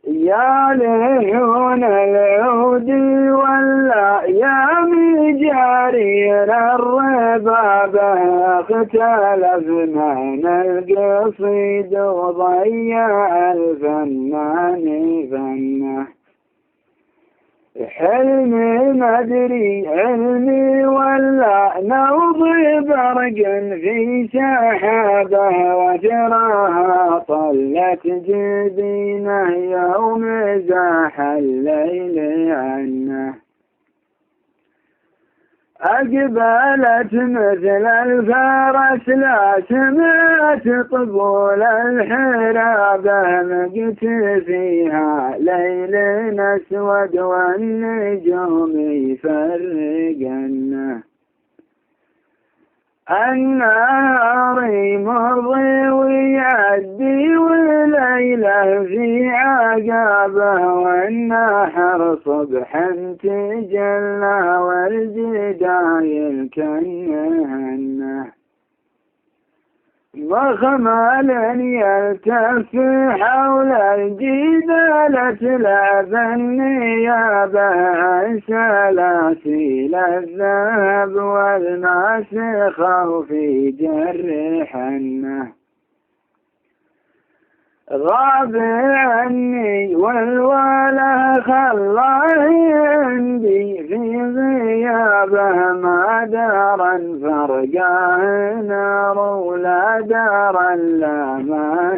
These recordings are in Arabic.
يا ليون العود ولا يا مجاري الرباب، اختلفنا عن القصيد وضيع الفنان فنه. حلمي مدري علمي ولا نوضي برق في سحابه، وتراها طلت جبينه يوم زاح الليل عنه. أقبلت مثل الفرس لا سمعت طبول الحرابة، مقت فيها ليل أسود والنجوم يفرقنه. النهار يمضي ويعدي وليله في عقابه، والنحر صبحا تجلى والجدايل كالنهنه. مخمل يلتف حول الجدال تلعب النيابة، عن سلاسل الذهب والماسخة في جرحنه. غاب عني والوله خلاه عندي في غيابه، ما دارا فرقاه نار ولا دارا لا ما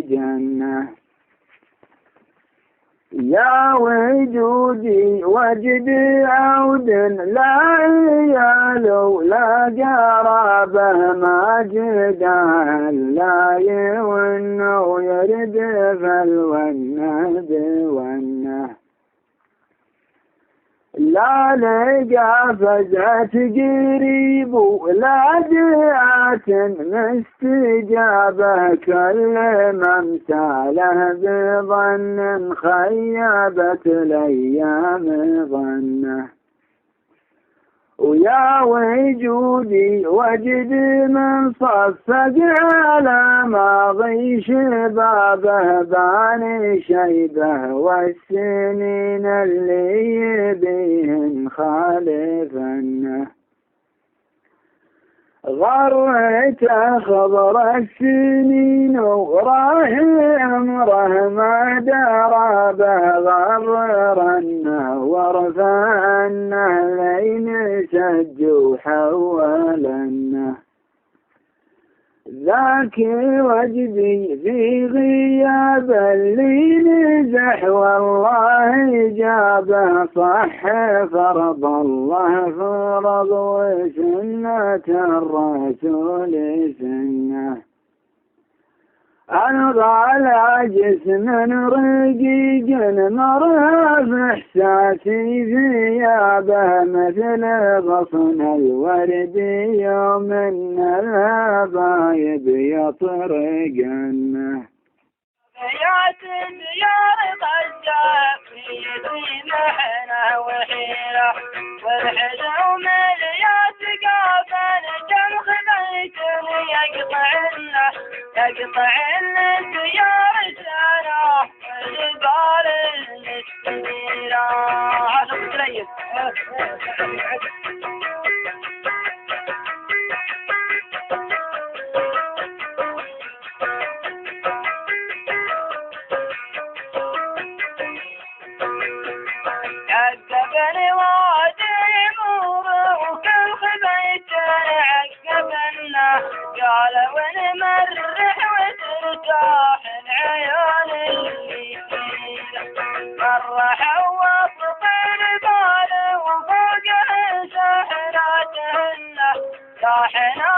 جنه. يا وجودي وجدي عود لا عيال ولا قرابه، ما جداه لا يون ويرد فالونه بونه. لا لقى فزعة قريب ولا دعاة مستجابة، كل ممثاله بظن خيبت الأيام ظنه. ويا وجودي وجدي من صفق على ماضي شبابه، باني شيبه والسنين اللي بيهن خالفنه. غريت خضر السنين وراح عمره ما درى به، غررنه ورفعنه لين سج وحولنه. ذاك وجدي في غياب اللي نزح والله جابه، صح فرض الله فرض وسنة الرسول سنه. أنغى جسم رقيق مرهف إحساسي ثيابه، مثل غصن الورد يوم الهبايب يطرقنه. يا ديار غزة في محنة وحيرة، والحلم الياس قابل جمخ بيت يقطع الديار سنة الجبال الكبيرة. عقبني وادي مور وكل خبيت عقبنا، قال ونمرح وترتاح العيون اللي فينا. مرح وسط البال وفوقه سحراتهن، صاحنا